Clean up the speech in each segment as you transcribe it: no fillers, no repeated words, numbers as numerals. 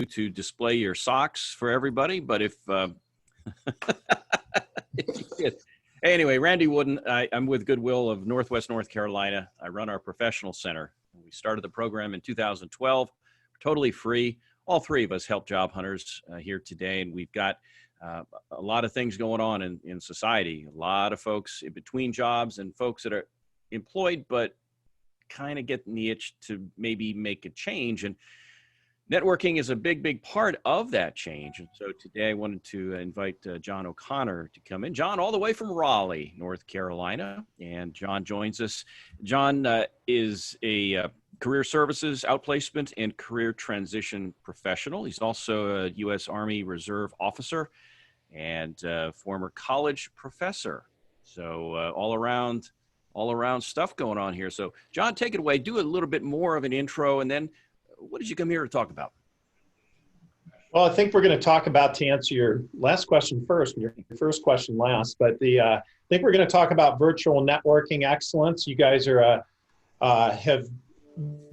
to display your socks for everybody, but if anyway, Randy Wooden, I'm with Goodwill of Northwest North Carolina. I run our professional center. We started the program in 2012, totally free. All three of us help job hunters here today, and we've got a lot of things going on in society. A lot of folks in between jobs and folks that are employed but kind of getting the itch to maybe make a change. And networking is a big part of that change. And so today I wanted to invite John O'Connor to come in. John, all the way from Raleigh, North Carolina. And John joins us. John is a career services, outplacement, and career transition professional. He's also a U.S. Army Reserve officer and former college professor. So all around stuff going on here. So John, take it away. Do a little bit more of an intro, and then what did you come here to talk about? Well, I think we're going to talk about, to answer your last question first, your first question last, but I think we're going to talk about virtual networking excellence. You guys are have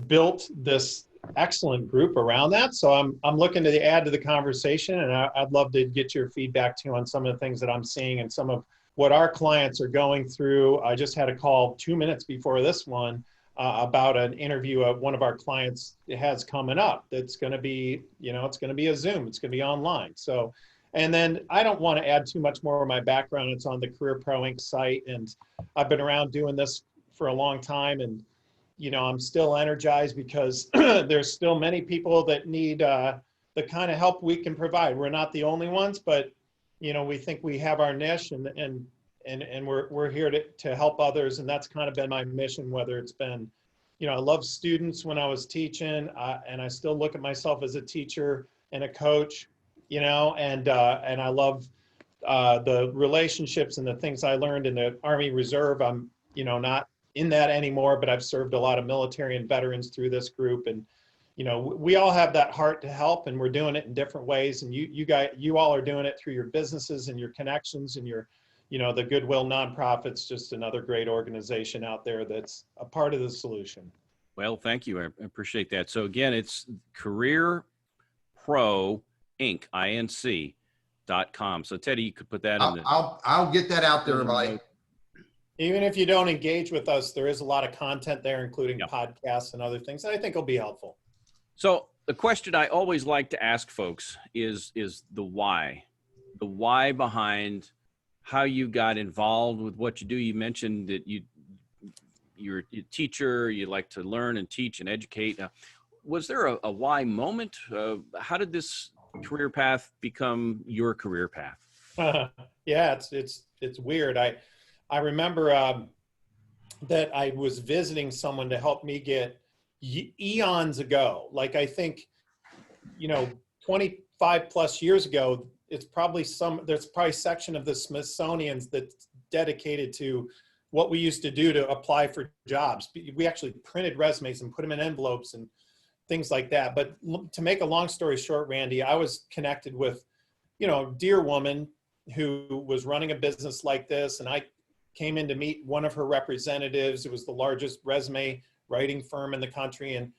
built this excellent group around that. So I'm looking to add to the conversation, and I'd love to get your feedback too on some of the things that I'm seeing and some of what our clients are going through. I just had a call 2 minutes before this one about an interview of one of our clients has coming up. That's going to be, it's going to be a Zoom. It's going to be online. So, and then I don't want to add too much more of my background. It's on the Career Pro Inc. site, and I've been around doing this for a long time, and I'm still energized because there's still many people that need the kind of help we can provide. We're not the only ones, but we think we have our niche, and we're here to help others. And that's kind of been my mission, whether it's been, I love students when I was teaching, and I still look at myself as a teacher and a coach, and I love the relationships and the things I learned in the Army Reserve. I'm, not in that anymore, but I've served a lot of military and veterans through this group. And, we all have that heart to help, and we're doing it in different ways. And you all are doing it through your businesses and your connections and your, the Goodwill nonprofit's just another great organization out there that's a part of the solution. Well, thank you. I appreciate that. So again, it's Career Pro Inc. INC.com. So Teddy, you could put that in the. I'll get that out there, Mike. Even if you don't engage with us, there is a lot of content there, including podcasts and other things that I think will be helpful. So the question I always like to ask folks is the why. The why behind how you got involved with what you do. You mentioned that you're a teacher, you like to learn and teach and educate. Was there a why moment? How did this career path become your career path? Yeah, it's weird. I remember that I was visiting someone to help me get eons ago. Like I think, 25 plus years ago, there's probably a section of the Smithsonian's that's dedicated to what we used to do to apply for jobs. We actually printed resumes and put them in envelopes and things like that. But to make a long story short, Randy, I was connected with, a dear woman who was running a business like this. And I came in to meet one of her representatives. It was the largest resume writing firm in the country. And,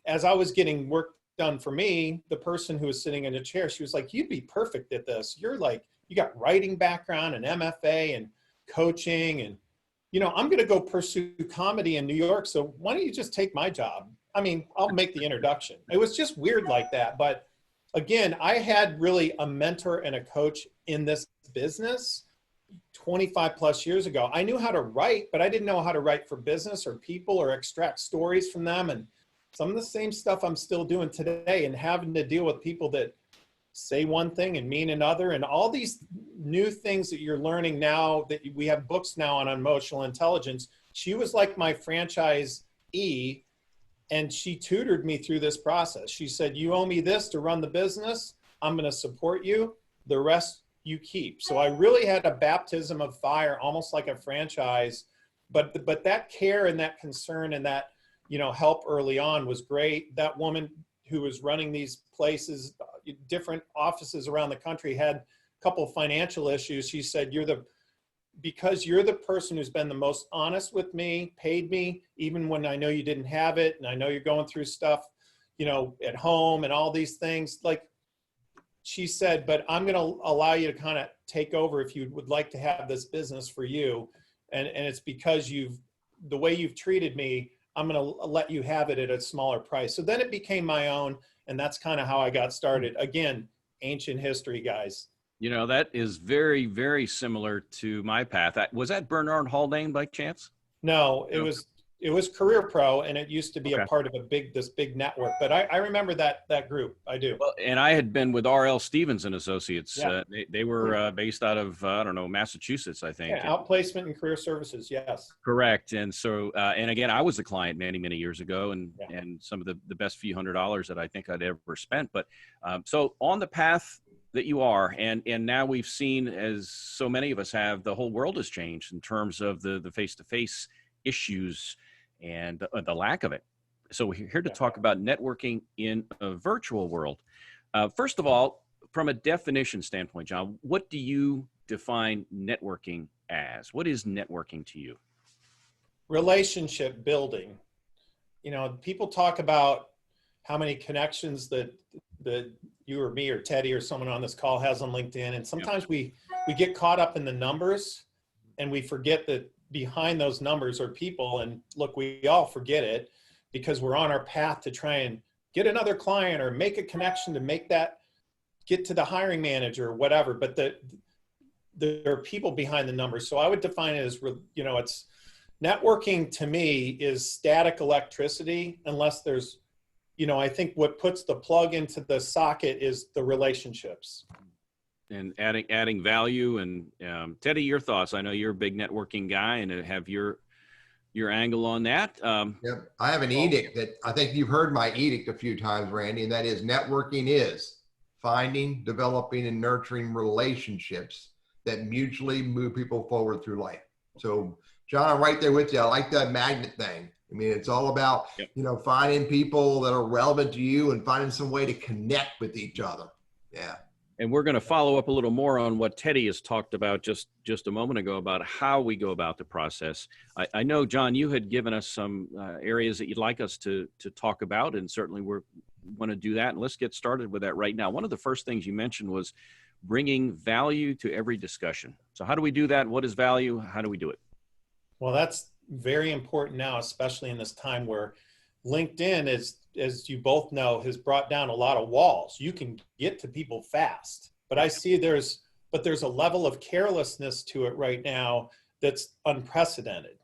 as I was getting work done for me, the person who was sitting in a chair, she was like, "You'd be perfect at this. You're like, you got writing background and MFA and coaching, and, I'm going to go pursue comedy in New York. So why don't you just take my job? I mean, I'll make the introduction." It was just weird like that. But again, I had really a mentor and a coach in this business 25 plus years ago. I knew how to write, but I didn't know how to write for business or people or extract stories from them. And some of the same stuff I'm still doing today, and having to deal with people that say one thing and mean another, and all these new things that you're learning now, that we have books now on emotional intelligence. She was like my franchisee, and she tutored me through this process. She said, "You owe me this to run the business. I'm going to support you. The rest you keep." So I really had a baptism of fire, almost like a franchise, but that care and that concern and that, help early on was great. That woman who was running these places, different offices around the country, had a couple of financial issues. She said, because you're the person who's been the most honest with me, paid me, even when I know you didn't have it, and I know you're going through stuff, you know, at home and all these things. Like she said, but I'm going to allow you to kind of take over if you would like to have this business for you. And it's because the way you've treated me, I'm going to let you have it at a smaller price. So then it became my own. And that's kind of how I got started. Again, ancient history, guys. You know, that is very, very similar to my path. Was that Bernard Haldane by chance? No, it was Career Pro, and it used to be a part of this big network. But I remember that group. I do. Well, and I had been with R.L. Stevens and Associates. Yeah. They were based out of I don't know, Massachusetts, I think. Yeah, outplacement and career services. Yes. Correct. And so, and again, I was a client many, many years ago, and some of the best few $100s that I think I'd ever spent. But so on the path that you are, and now we've seen, as so many of us have, the whole world has changed in terms of the face-to-face issues and the lack of it. So we're here to talk about networking in a virtual world. First of all, from a definition standpoint, John, what do you define networking as? What is networking to you? Relationship building. You know, people talk about how many connections that you or me or Teddy or someone on this call has on LinkedIn. And sometimes we get caught up in the numbers and we forget that behind those numbers are people. And look, we all forget it because we're on our path to try and get another client or make a connection to make that get to the hiring manager or whatever. But there are people behind the numbers. So I would define it as, you know, it's networking to me is static electricity unless there's, you know, I think what puts the plug into the socket is the relationships. And adding value. And Teddy, your thoughts? I know you're a big networking guy, and have your angle on that. Yep. I have an edict that I think you've heard my edict a few times, Randy, and that is networking is finding, developing, and nurturing relationships that mutually move people forward through life. So, John, I'm right there with you. I like that magnet thing. I mean, it's all about, you know, finding people that are relevant to you and finding some way to connect with each other. Yeah. And we're going to follow up a little more on what Teddy has talked about just a moment ago about how we go about the process. I know, John, you had given us some areas that you'd like us to talk about, and certainly we want to do that. And let's get started with that right now. One of the first things you mentioned was bringing value to every discussion. So how do we do that? What is value? How do we do it? Well, that's very important now, especially in this time where LinkedIn is, as you both know, has brought down a lot of walls. You can get to people fast, but I see there's a level of carelessness to it right now that's unprecedented.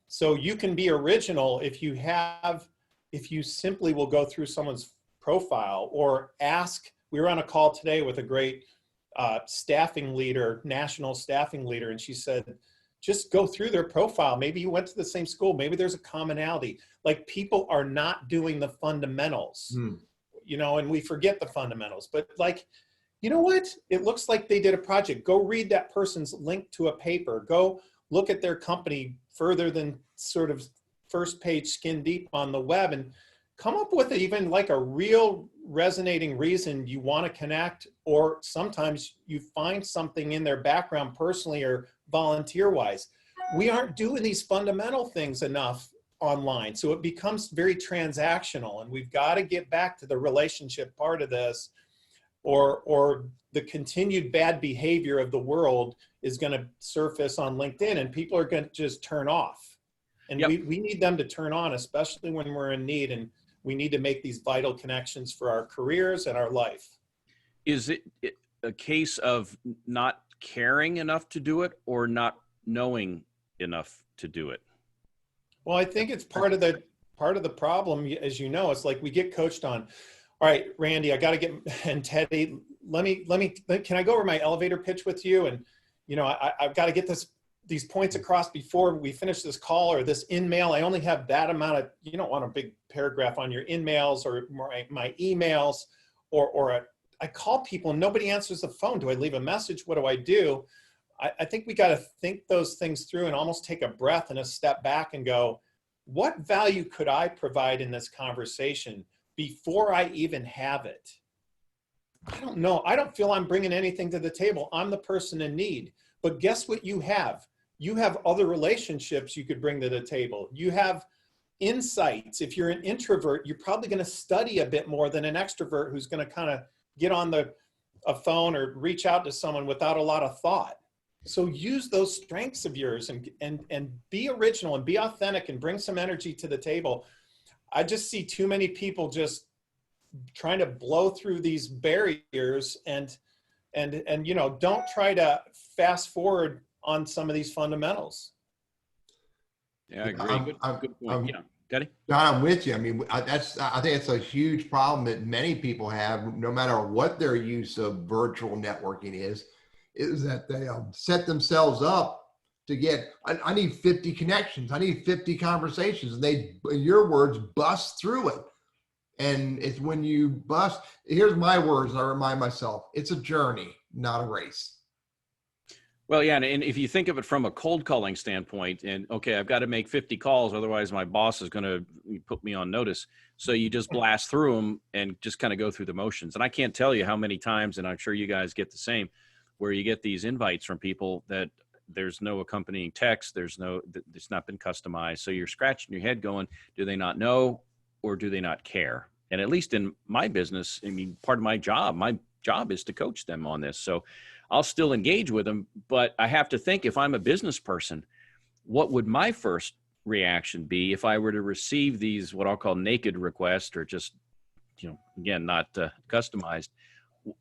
So you can be original if you simply will go through someone's profile or ask. We were on a call today with a great staffing leader, national staffing leader, and she said, just go through their profile. Maybe you went to the same school. Maybe there's a commonality. Like, people are not doing the fundamentals, you know, and we forget the fundamentals. But like, you know what? It looks like they did a project. Go read that person's link to a paper. Go look at their company further than sort of first page skin deep on the web, and come up with even like a real resonating reason you want to connect. Or sometimes you find something in their background personally or volunteer wise. We aren't doing these fundamental things enough online. So it becomes very transactional, and we've got to get back to the relationship part of this, or the continued bad behavior of the world is going to surface on LinkedIn, and people are going to just turn off. And we need them to turn on, especially when we're in need, and we need to make these vital connections for our careers and our life. Is it a case of not caring enough to do it, or not knowing enough to do it? Well, I think it's part of the problem. As you know, it's like we get coached on, all right, Randy, I got to get, and Teddy, can I go over my elevator pitch with you? And, you know, I've got to get these points across before we finish this call or this in-mail. I only have that amount of, you don't want a big paragraph on your in-mails or my emails, I call people and nobody answers the phone. Do I leave a message? What do I do? I think we got to think those things through and almost take a breath and a step back and go, what value could I provide in this conversation before I even have it? I don't know. I don't feel I'm bringing anything to the table. I'm the person in need. But guess what you have? You have other relationships you could bring to the table. You have insights. If you're an introvert, you're probably going to study a bit more than an extrovert who's going to kind of get on a phone or reach out to someone without a lot of thought. So use those strengths of yours and be original and be authentic and bring some energy to the table. I just see too many people just trying to blow through these barriers and don't try to fast forward on some of these fundamentals. Yeah, I agree. Good point. Yeah, Teddy? John, I'm with you. I mean, I think it's a huge problem that many people have, no matter what their use of virtual networking is that they set themselves up to get, I need 50 connections. I need 50 conversations. And they, in your words, bust through it. And it's when you bust, here's my words, I remind myself, it's a journey, not a race. Well, yeah, and if you think of it from a cold calling standpoint, and okay, I've got to make 50 calls, otherwise my boss is going to put me on notice. So you just blast through them and just kind of go through the motions. And I can't tell you how many times, and I'm sure you guys get the same, where you get these invites from people that there's no accompanying text, it's not been customized. So you're scratching your head going, do they not know or do they not care? And at least in my business, I mean, part of my job is to coach them on this. So I'll still engage with them, but I have to think, if I'm a business person, what would my first reaction be if I were to receive these, what I'll call naked requests, or just, again, not customized?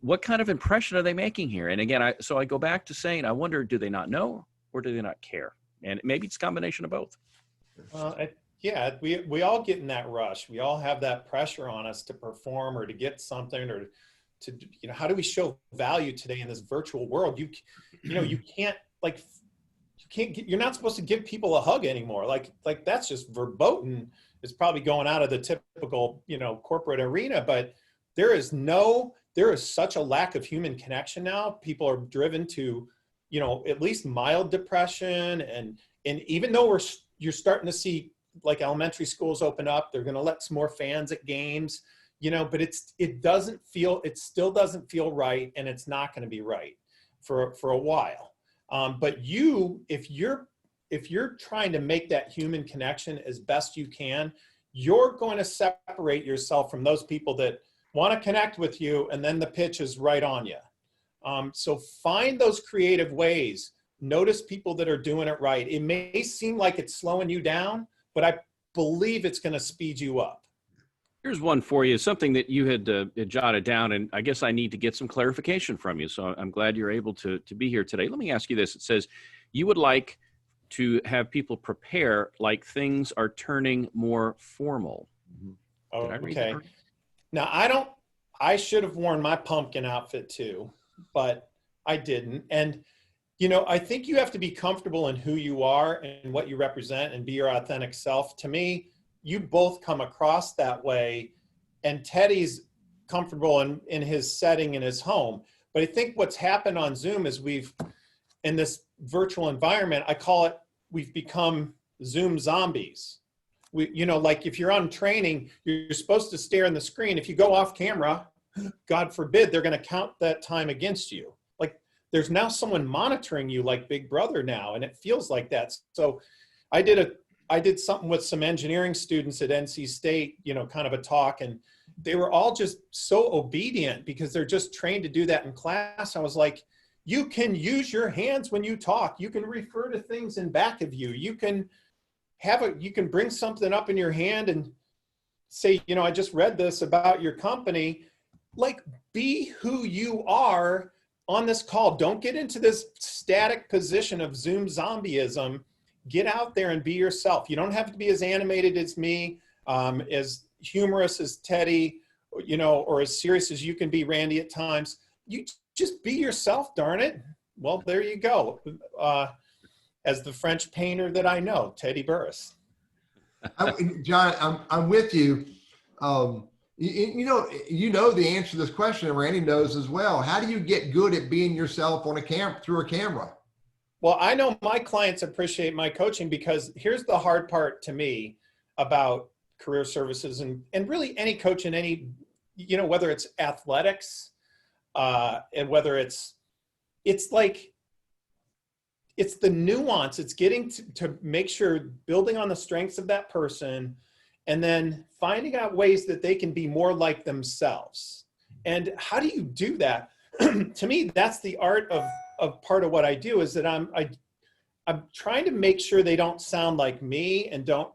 What kind of impression are they making here? And again, I go back to saying, I wonder, do they not know or do they not care? And maybe it's a combination of both. Yeah, we all get in that rush. We all have that pressure on us to perform or to get something, or to, how do we show value today in this virtual world? You're not supposed to give people a hug anymore. Like that's just verboten. It's probably going out of the typical, corporate arena, but there is such a lack of human connection now. People are driven to, at least mild depression. And even though you're starting to see like elementary schools open up, they're going to let some more fans at games, but it still doesn't feel right. And it's not going to be right for a while. But if you're trying to make that human connection as best you can, you're going to separate yourself from those people that want to connect with you, and then the pitch is right on you. So find those creative ways. Notice people that are doing it right. It may seem like it's slowing you down, but I believe it's going to speed you up. Here's one for you, something that you had jotted down, and I guess I need to get some clarification from you. So I'm glad you're able to be here today. Let me ask you this. It says you would like to have people prepare like things are turning more formal. Oh, Did I read okay. that right? Now, I should have worn my pumpkin outfit too, but I didn't. And, I think you have to be comfortable in who you are and what you represent and be your authentic self. To me, you both come across that way, and Teddy's comfortable in his setting in his home. But I think what's happened on Zoom is in this virtual environment, I call it, we've become Zoom zombies. Like if you're on training, you're supposed to stare in the screen. If you go off camera, God forbid, they're going to count that time against you. Like there's now someone monitoring you like Big Brother now, and it feels like that. So I did something with some engineering students at NC State, kind of a talk, and they were all just so obedient because they're just trained to do that in class. I was like, you can use your hands when you talk. You can refer to things in back of you. You can bring something up in your hand and say, I just read this about your company. Like, be who you are on this call. Don't get into this static position of Zoom zombieism. Get out there and be yourself. You don't have to be as animated as me, as humorous as Teddy, or as serious as you can be, Randy, at times. You just be yourself, darn it. Well, there you go. As the French painter that I know, Teddy Burriss. John, I'm with you. You know the answer to this question, and Randy knows as well. How do you get good at being yourself on through a camera? Well, I know my clients appreciate my coaching, because here's the hard part to me about career services and really any coach in any, whether it's athletics and whether it's like, it's the nuance. It's getting to make sure, building on the strengths of that person, and then finding out ways that they can be more like themselves. And how do you do that? To me, that's the art of part of what I do, is that I'm trying to make sure they don't sound like me, and don't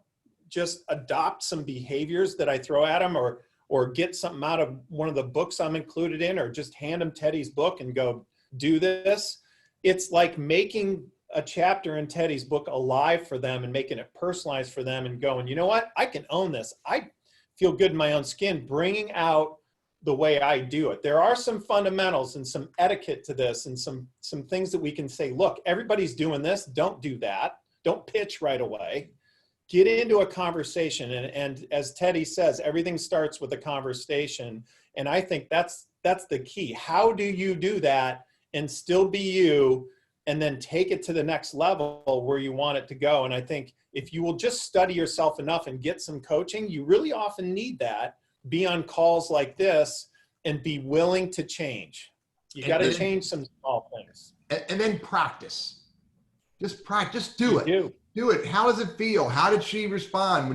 just adopt some behaviors that I throw at them, or get something out of one of the books I'm included in, or just hand them Teddy's book and go, do this. It's like making a chapter in Teddy's book alive for them, and making it personalized for them, and going, you know what, I can own this. I feel good in my own skin, bringing out the way I do it. There are some fundamentals and some etiquette to this, and some things that we can say, look, everybody's doing this. Don't do that. Don't pitch right away. Get into a conversation. And as Teddy says, everything starts with a conversation. And I think that's the key. How do you do that and still be you, and then take it to the next level where you want it to go? And I think if you will just study yourself enough and get some coaching, you really often need that. Be on calls like this and be willing to change. You got to change some small things. And then practice. Just practice. Do it. Do it. How does it feel? How did she respond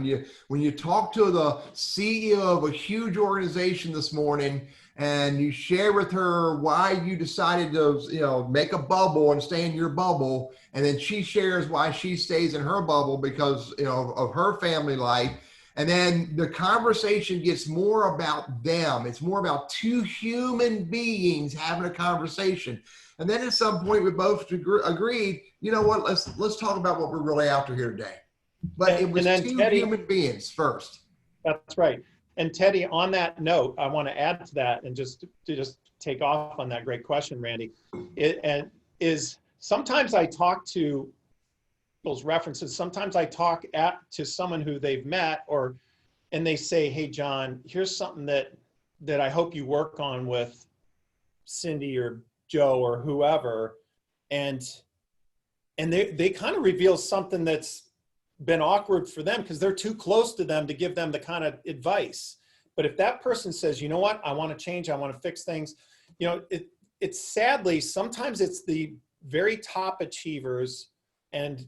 when you talk to the CEO of a huge organization this morning, and you share with her why you decided to, make a bubble and stay in your bubble, and then she shares why she stays in her bubble because, of her family life. And then the conversation gets more about them. It's more about two human beings having a conversation. And then at some point we both agreed, you know what, let's talk about what we're really after here today. But it was two human beings first. That's right. And Teddy, on that note, I want to add to that, and just take off on that great question, Randy. Sometimes I talk to people's references. Sometimes I talk to someone who they've met, and they say, hey, John, here's something that I hope you work on with Cindy or Joe or whoever. And they kind of reveal something that's been awkward for them because they're too close to them to give them the kind of advice. But if that person says, you know what, I want to change, I want to fix things, it's sadly, sometimes it's the very top achievers and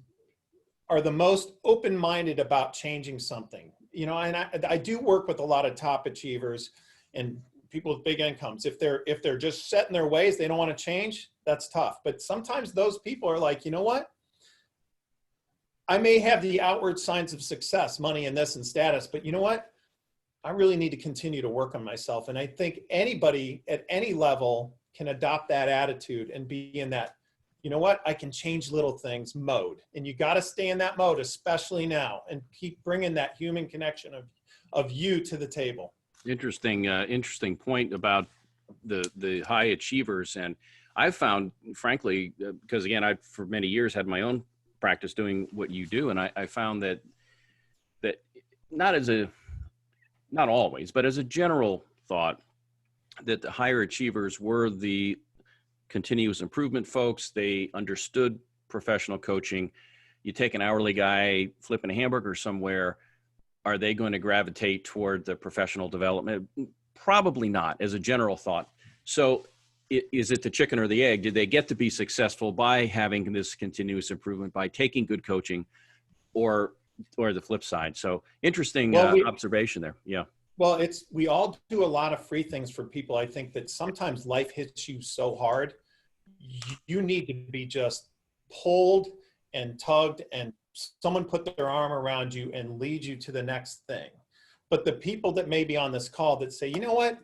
are the most open-minded about changing something. And I do work with a lot of top achievers and people with big incomes. If they're just set in their ways, they don't want to change, that's tough. But sometimes those people are like, you know what? I may have the outward signs of success, money and this and status, but you know what? I really need to continue to work on myself. And I think anybody at any level can adopt that attitude and be in that, you know what, I can change little things mode. And you got to stay in that mode, especially now, and keep bringing that human connection of you to the table. Interesting point about the high achievers. And I've found, frankly, because again, I've for many years had my own practice doing what you do. And I found that not always, but as a general thought, that the higher achievers were the continuous improvement folks. They understood professional coaching. You take an hourly guy flipping a hamburger somewhere, are they going to gravitate toward the professional development? Probably not, as a general thought. So is it the chicken or the egg? Did they get to be successful by having this continuous improvement, by taking good coaching, or the flip side? So interesting observation there. Yeah. Well, we all do a lot of free things for people. I think that sometimes life hits you so hard, you need to be just pulled and tugged, and someone put their arm around you and lead you to the next thing. But the people that may be on this call that say, you know what,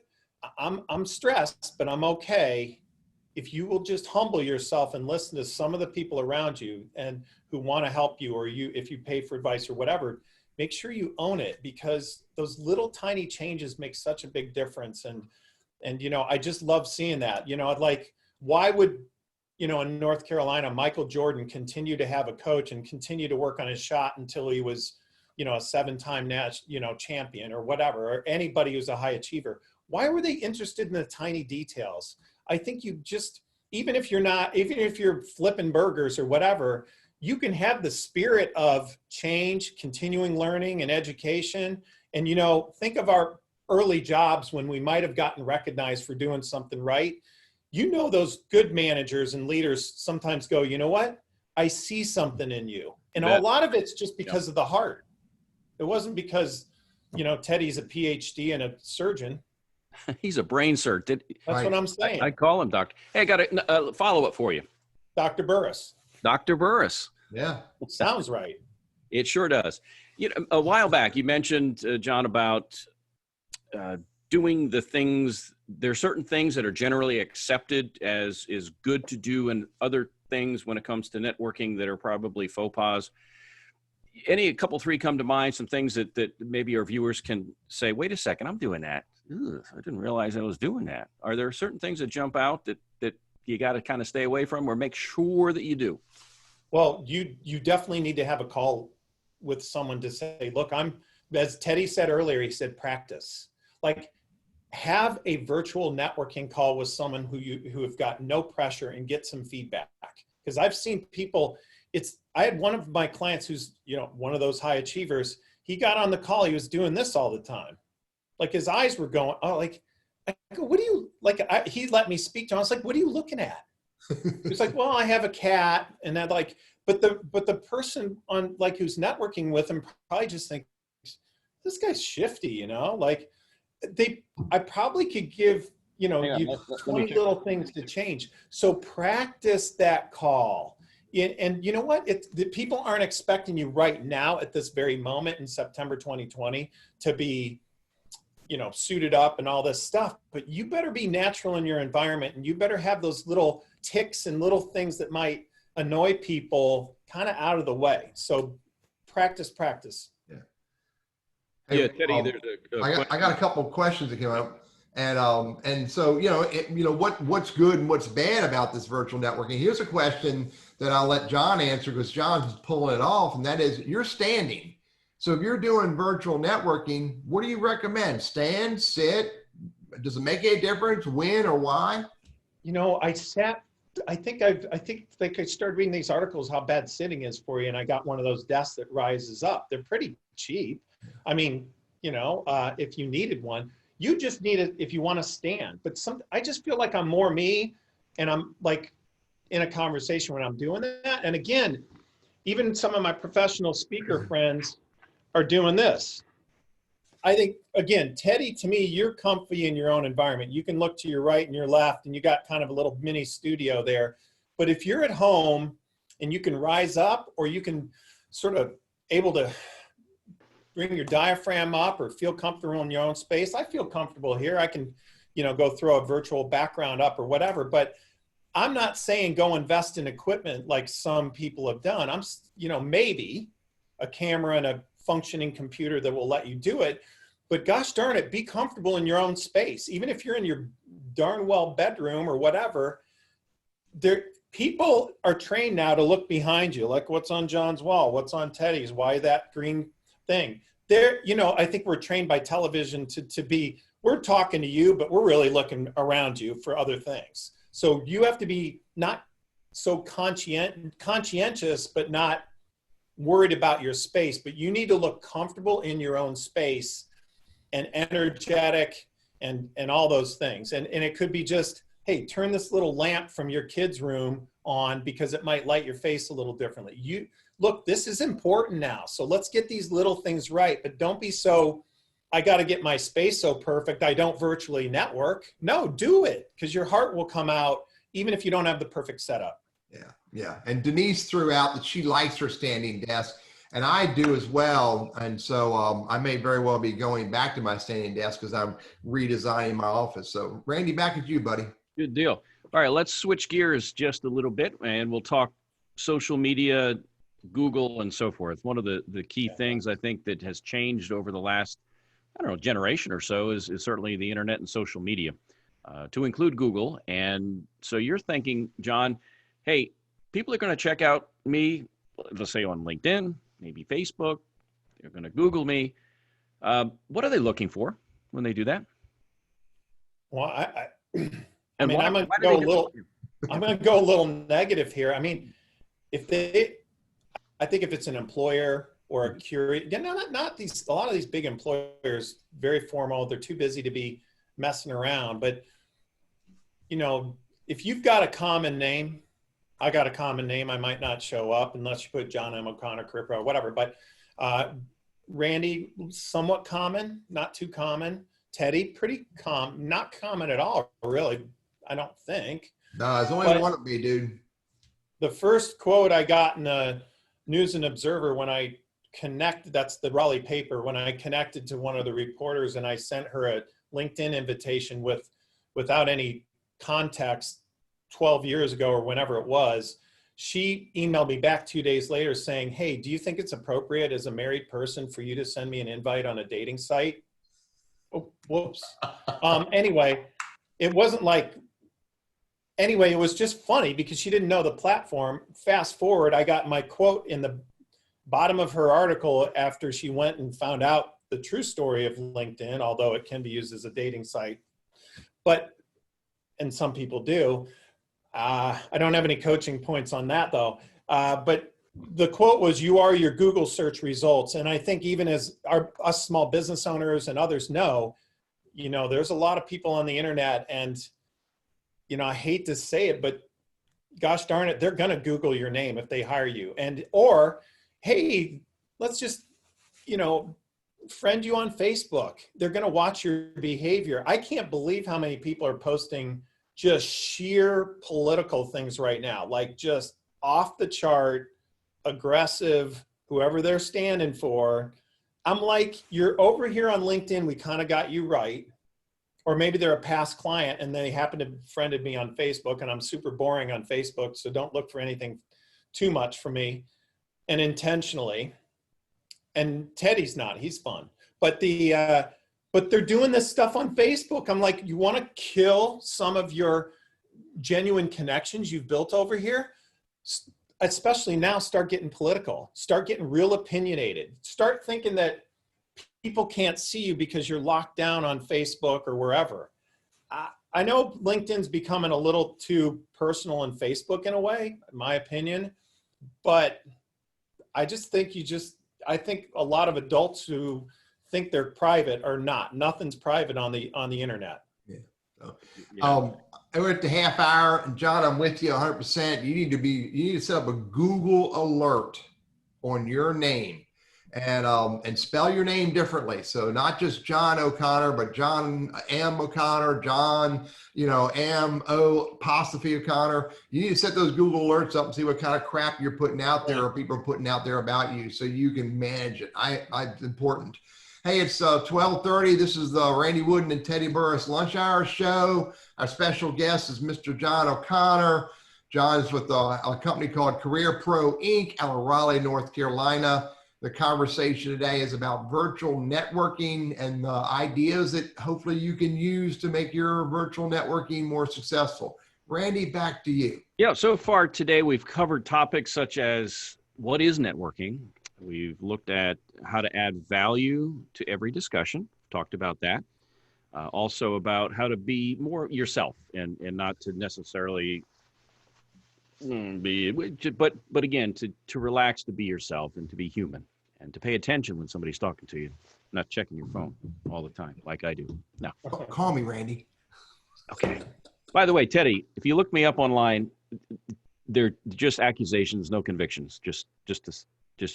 I'm stressed, but I'm okay. If you will just humble yourself and listen to some of the people around you and who want to help you, or if you pay for advice or whatever, make sure you own it, because those little tiny changes make such a big difference. And I just love seeing that. Like, why would, in North Carolina, Michael Jordan continue to have a coach and continue to work on his shot until he was, a 7-time champion or whatever, or anybody who's a high achiever? Why were they interested in the tiny details? I think you just, even if you're flipping burgers or whatever, you can have the spirit of change, continuing learning and education. And, think of our early jobs when we might have gotten recognized for doing something right. Those good managers and leaders sometimes go, you know what? I see something in you. And a Bet. lot of it's just because of the heart. It wasn't because, you know, Teddy's a PhD and a surgeon. He's a brain surgeon. That's what I'm saying. I call him doctor. Hey, I got a follow-up for you. Dr. Burriss. Dr. Burriss. Yeah. Sounds right. It sure does. You know, a while back, you mentioned, John, about doing the things. There are certain things that are generally accepted as is good to do, and other things when it comes to networking that are probably faux pas. A couple, three come to mind, some things that maybe our viewers can say, wait a second, I'm doing that. Ugh, I didn't realize I was doing that. Are there certain things that jump out that you got to kind of stay away from, or make sure that you do? Well, you definitely need to have a call with someone to say, look, as Teddy said earlier, he said, practice. Like, have a virtual networking call with someone who have got no pressure and get some feedback. Because I've seen people, I had one of my clients who's, you know, one of those high achievers. He got on the call, he was doing this all the time. Like, his eyes were going, oh, like, I go, what do you, like, he let me speak to him. I was like, what are you looking at? He's like, well, I have a cat. And that, like, but the person on, like, who's networking with him probably just think, this guy's shifty, you know, like, I probably could give, you know, you 20 little things to change. So practice that call. And you know what? The people aren't expecting you right now at this very moment in September 2020 to be, you know, suited up and all this stuff, but you better be natural in your environment, and you better have those little ticks and little things that might annoy people kind of out of the way. So practice. Yeah. Hey, yeah, Teddy, I got a couple of questions that came up. And so, you know, what's good and what's bad about this virtual networking? Here's a question that I'll let John answer, because John's pulling it off. And that is, you're standing. So if you're doing virtual networking, what do you recommend? Stand, sit? Does it make any difference? When or why? You know, I think I started reading these articles, how bad sitting is for you. And I got one of those desks that rises up. They're pretty cheap. I mean, you know, if you needed one, you just need it if you want to stand. But I just feel like I'm more me, and I'm like in a conversation when I'm doing that. And again, even some of my professional speaker friends are doing this. I think, again, Teddy, to me, you're comfy in your own environment. You can look to your right and your left, and you got kind of a little mini studio there. But if you're at home and you can rise up, or you can sort of able to bring your diaphragm up or feel comfortable in your own space. I feel comfortable here. I can, you know, go throw a virtual background up or whatever, but I'm not saying go invest in equipment like some people have done. I'm, you know, maybe a camera and a functioning computer that will let you do it, but gosh darn it, be comfortable in your own space. Even if you're in your darn well bedroom or whatever, people are trained now to look behind you, like what's on John's wall, what's on Teddy's, why that green thing there. You know, I think we're trained by television to be, we're talking to you, but we're really looking around you for other things. So you have to be not so conscientious, but not worried about your space, but you need to look comfortable in your own space and energetic and all those things. And it could be just, hey, turn this little lamp from your kid's room on because it might light your face a little differently. Look, this is important now. So let's get these little things right, but don't be so, I got to get my space so perfect I don't virtually network. No, do it, because your heart will come out even if you don't have the perfect setup. Yeah. And Denise threw out that she likes her standing desk, and I do as well. And so I may very well be going back to my standing desk because I'm redesigning my office. So Randy, back at you, buddy. Good deal. All right, let's switch gears just a little bit, and we'll talk social media, Google, and so forth. One of the key things I think that has changed over the last, I don't know, generation or so is certainly the internet and social media, to include Google. And so you're thinking, John, hey, people are going to check out me, let's say on LinkedIn, maybe Facebook. They're going to Google me. What are they looking for when they do that? Well, I'm going to go a little negative here. I mean, I think if it's an employer or a courier, not these, a lot of these big employers, very formal, they're too busy to be messing around. But, you know, if you've got a common name, I got a common name. I might not show up unless you put John M. O'Connor, Cripper, or whatever. But Randy, somewhat common, not too common. Teddy, pretty not common at all, really. I don't think. No, it's only But one of me, dude. the first quote I got in the News and Observer when I connected, that's the Raleigh paper, when I connected to one of the reporters and I sent her a LinkedIn invitation without any context 12 years ago or whenever it was, she emailed me back 2 days later saying, hey, do you think it's appropriate as a married person for you to send me an invite on a dating site? Oh, whoops. Anyway, it wasn't like, anyway, it was just funny because she didn't know the platform. Fast forward, I got my quote in the bottom of her article after she went and found out the true story of LinkedIn, although it can be used as a dating site. But, and some people do. I don't have any coaching points on that though. But the quote was, you are your Google search results. And I think even as us small business owners and others know, you know, there's a lot of people on the internet and, you know, I hate to say it, but gosh darn it, they're going to Google your name if they hire you. And, or, hey, let's just, you know, friend you on Facebook. They're going to watch your behavior. I can't believe how many people are posting just sheer political things right now, like just off the chart, aggressive, whoever they're standing for. I'm like, you're over here on LinkedIn, we kind of got you right. Or maybe they're a past client and they happen to have friended me on Facebook and I'm super boring on Facebook, so don't look for anything too much from me, and intentionally. And Teddy's not, he's fun. But but they're doing this stuff on Facebook. I'm like, you want to kill some of your genuine connections you've built over here? Especially now, start getting political, start getting real opinionated, start thinking that people can't see you because you're locked down on Facebook or wherever. I know LinkedIn's becoming a little too personal in Facebook in a way, in my opinion, but I just think I think a lot of adults who think they're private are not. Nothing's private on the internet. Yeah. So, we're at the half hour, and John, I'm with you 100%. You need to set up a Google alert on your name, and spell your name differently. So not just John O'Connor, but John M. O'Connor, John, you know, M. O. apostrophe O'Connor. You need to set those Google alerts up and see what kind of crap you're putting out there or people are putting out there about you, so you can manage it. It's important. Hey, it's 12:30. This is the Randy Wooden and Teddy Burriss Lunch Hour Show. Our special guest is Mr. John O'Connor. John is with a company called Career Pro Inc. out of Raleigh, North Carolina. The conversation today is about virtual networking and the ideas that hopefully you can use to make your virtual networking more successful. Randy, back to you. Yeah, so far today we've covered topics such as what is networking. We've looked at how to add value to every discussion, talked about that. Also about how to be more yourself and not to necessarily be, but again, to relax, to be yourself and to be human and to pay attention when somebody's talking to you, not checking your phone all the time like I do. No. Call me, Randy. Okay. By the way, Teddy, if you look me up online, they're just accusations, no convictions, just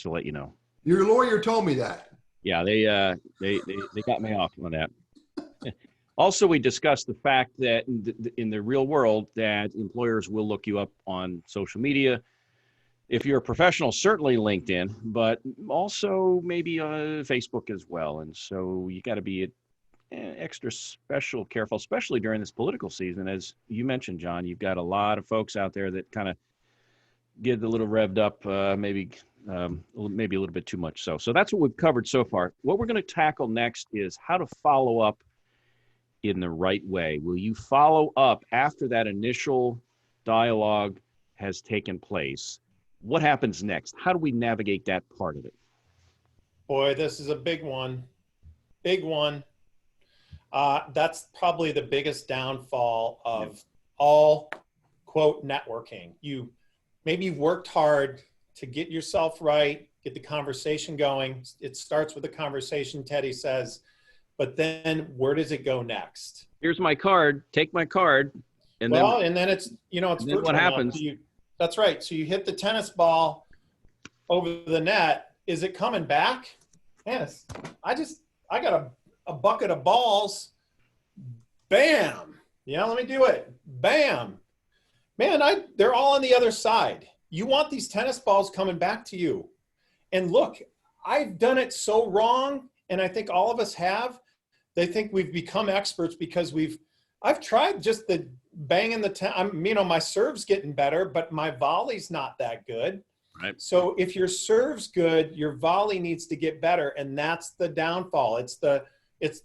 to let you know. Your lawyer told me that. Yeah, they got me off on that. Also, we discussed the fact that in the real world that employers will look you up on social media. If you're a professional, certainly LinkedIn, but also maybe Facebook as well. And so you got to be extra careful, especially during this political season. As you mentioned, John, you've got a lot of folks out there that kind of get a little revved up, maybe a little bit too much. So that's what we've covered so far. What we're going to tackle next is how to follow up in the right way. Will you follow up after that initial dialogue has taken place? What happens next? How do we navigate that part of it? Boy, this is a big one. Big one. That's probably the biggest downfall of all, quote, networking. Maybe you've worked hard to get yourself right, get the conversation going. It starts with a conversation, Teddy says, but then where does it go next? Here's my card. Take my card. And then it's what happens? That's right. So you hit the tennis ball over the net. Is it coming back? Man, I got a bucket of balls. Bam. Yeah, let me do it. Bam. Man, they're all on the other side. You want these tennis balls coming back to you. And look, I've done it so wrong, and I think all of us have. They think we've become experts because I've tried just the banging my serve's getting better, but my volley's not that good. Right. So if your serve's good, your volley needs to get better, and that's the downfall. It's the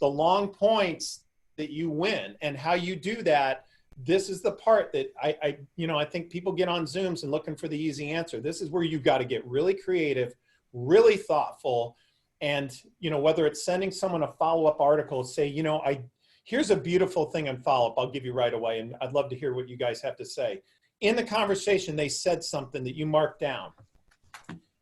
long points that you win, and how you do that. This is the part that I think people get on Zooms and looking for the easy answer. This is where you got to get really creative, really thoughtful, and whether it's sending someone a follow-up article, say, here's a beautiful thing on follow-up I'll give you right away, and I'd love to hear what you guys have to say. In the conversation, they said something that you marked down.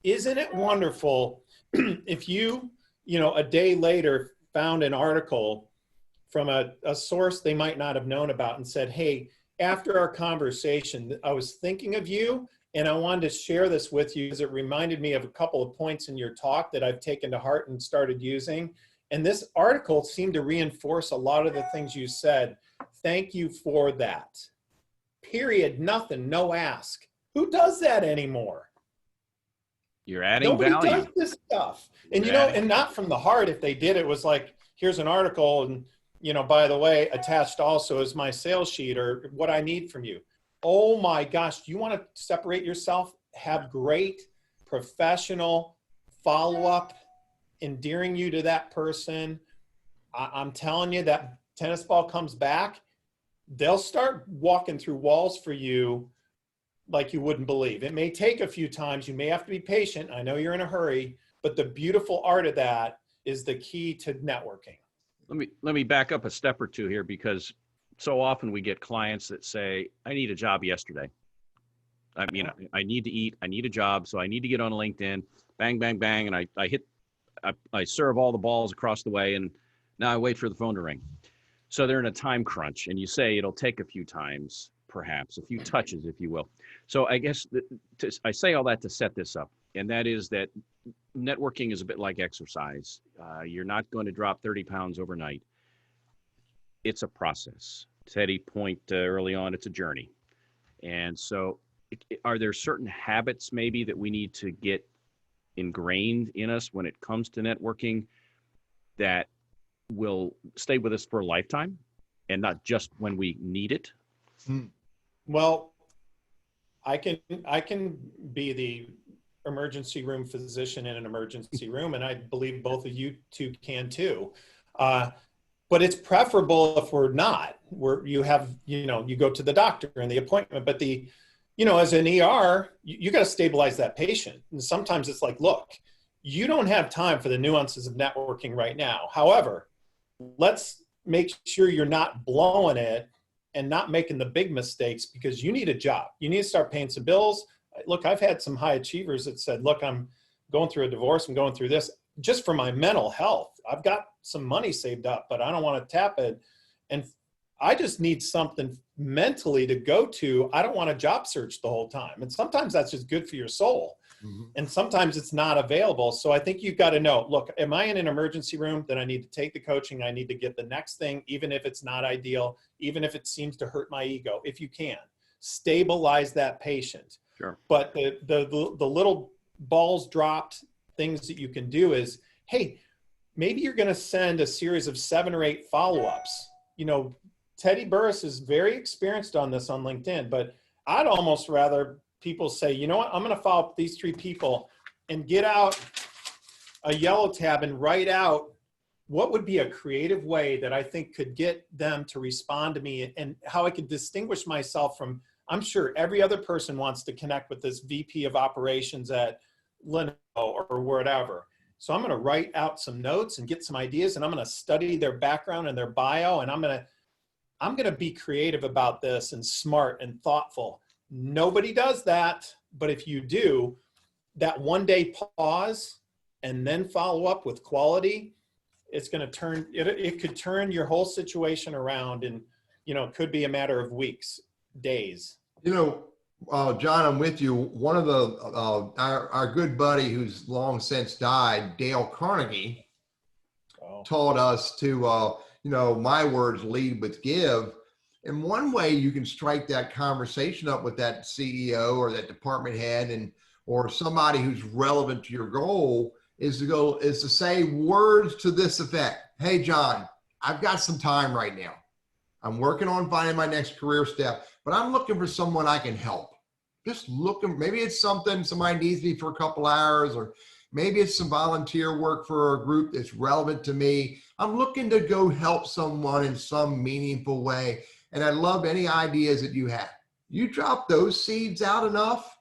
Isn't it wonderful if you, a day later found an article from a source they might not have known about and said, hey, after our conversation, I was thinking of you and I wanted to share this with you because it reminded me of a couple of points in your talk that I've taken to heart and started using. And this article seemed to reinforce a lot of the things you said. Thank you for that. Period. Nothing. No ask. Who does that anymore? You're adding Nobody value. does this stuff. And and not from the heart. If they did, it was like, here's an article and by the way, attached also is my sales sheet or what I need from you. Oh my gosh, you want to separate yourself? Have great professional follow-up, endearing you to that person. I'm telling you, that tennis ball comes back, they'll start walking through walls for you like you wouldn't believe. It may take a few times. You may have to be patient. I know you're in a hurry, but the beautiful art of that is the key to networking. Let me back up a step or two here, because so often we get clients that say, I need a job yesterday. I need to eat, I need a job, so I need to get on LinkedIn, bang, bang, bang. And I serve all the balls across the way, and now I wait for the phone to ring. So they're in a time crunch, and you say it'll take a few times, perhaps a few touches, if you will. So I guess I say all that to set this up, and that is that networking is a bit like exercise. You're not going to drop 30 pounds overnight. It's a process. Teddy point early on, it's a journey. And so are there certain habits maybe that we need to get ingrained in us when it comes to networking that will stay with us for a lifetime and not just when we need it? Well, I can be the emergency room physician in an emergency room, and I believe both of you two can too. But it's preferable if we're not, you go to the doctor and the appointment, but as an ER, you got to stabilize that patient. And sometimes it's like, look, you don't have time for the nuances of networking right now. However, let's make sure you're not blowing it and not making the big mistakes, because you need a job. You need to start paying some bills. Look, I've had some high achievers that said, look, I'm going through a divorce. I'm going through this just for my mental health. I've got some money saved up, but I don't want to tap it. And I just need something mentally to go to. I don't want to job search the whole time. And sometimes that's just good for your soul. Mm-hmm. And sometimes it's not available. So I think you've got to know, look, am I in an emergency room? Then I need to take the coaching. I need to get the next thing, even if it's not ideal, even if it seems to hurt my ego. If you can, stabilize that patient. Sure. But the little balls dropped things that you can do is, hey, maybe you're going to send a series of 7 or 8 follow-ups. Teddy Burriss is very experienced on this on LinkedIn, but I'd almost rather people say, you know what, I'm going to follow up these 3 people and get out a yellow tab and write out what would be a creative way that I think could get them to respond to me and how I could distinguish myself from, I'm sure every other person wants to connect with this VP of operations at Lenovo or whatever. So I'm going to write out some notes and get some ideas, and I'm going to study their background and their bio, and I'm going to be creative about this and smart and thoughtful. Nobody does that, but if you do, that one day pause and then follow up with quality, it's going to turn, it could turn your whole situation around, and, it could be a matter of weeks, days. John, I'm with you. One of the our good buddy who's long since died, Dale Carnegie, taught us to my words, lead with give. And one way you can strike that conversation up with that CEO or that department head or somebody who's relevant to your goal is to say words to this effect. Hey, John, I've got some time right now. I'm working on finding my next career step, but I'm looking for someone I can help. Just looking, maybe it's something somebody needs me for a couple hours, or maybe it's some volunteer work for a group that's relevant to me. I'm looking to go help someone in some meaningful way. And I'd love any ideas that you have. You drop those seeds out enough,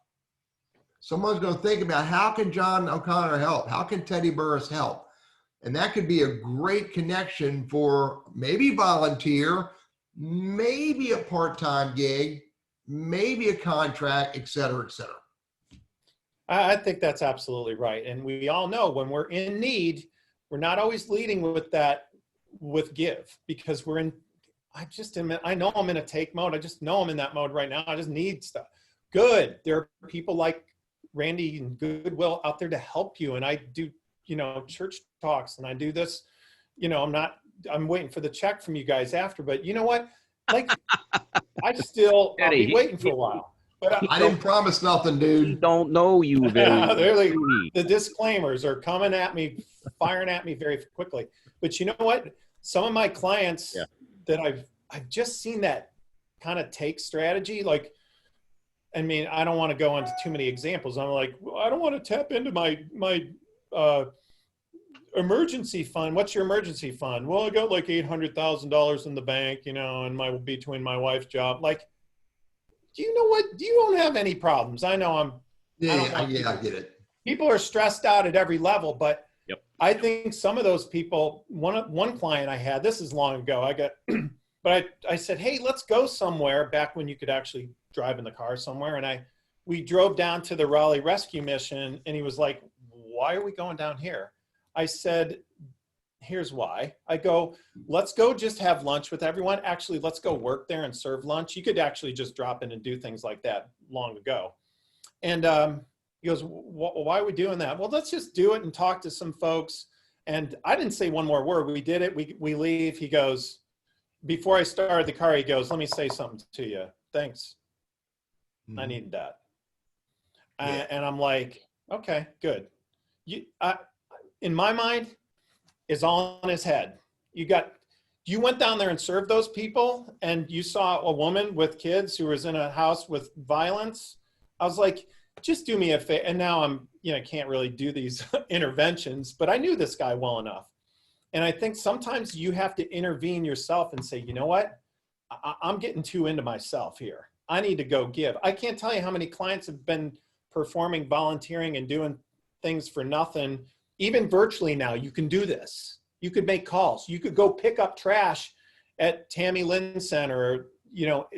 someone's going to think about how can John O'Connor help? How can Teddy Burriss help? And that could be a great connection for maybe volunteer, maybe a part-time gig, maybe a contract, et cetera, et cetera. I think that's absolutely right. And we all know when we're in need, we're not always leading with that, with give, because I know I'm in a take mode. I just know I'm in that mode right now. I just need stuff. Good. There are people like Randy and Goodwill out there to help you. And I do, church talks, and I do this, I'm waiting for the check from you guys after, but you know what? Like, I'll be waiting for a while. But I didn't promise nothing, dude. We don't know you very like, the disclaimers are coming at me, firing at me very quickly. But you know what? Some of my clients that I've just seen that kind of take strategy. Like, I mean, I don't want to go into too many examples. I'm like, well, I don't want to tap into my emergency fund. What's your emergency fund? Well, I got like $800,000 in the bank, and between my wife's job. Like, do you know what? You don't have any problems. I know I get it. People are stressed out at every level, but I think some of those people, one client I had, this is long ago, but I said, hey, let's go somewhere, back when you could actually drive in the car somewhere. And we drove down to the Raleigh Rescue Mission, and he was like, why are we going down here? I said, here's why. I go, let's go just have lunch with everyone. Actually, let's go work there and serve lunch. You could actually just drop in and do things like that long ago. And he goes, why are we doing that? Well, let's just do it and talk to some folks. And I didn't say one more word. We did it. We leave. He goes, before I started the car, he goes, let me say something to you. Thanks. I needed that. And I'm like, okay, good. In my mind, is all in his head. You went down there and served those people, and you saw a woman with kids who was in a house with violence. I was like, just do me a favor. And now I'm, can't really do these interventions, but I knew this guy well enough. And I think sometimes you have to intervene yourself and say, you know what? I'm getting too into myself here. I need to go give. I can't tell you how many clients have been performing, volunteering, and doing things for nothing. Even virtually now, you can do this. You could make calls. You could go pick up trash at Tammy Lynn Center, or,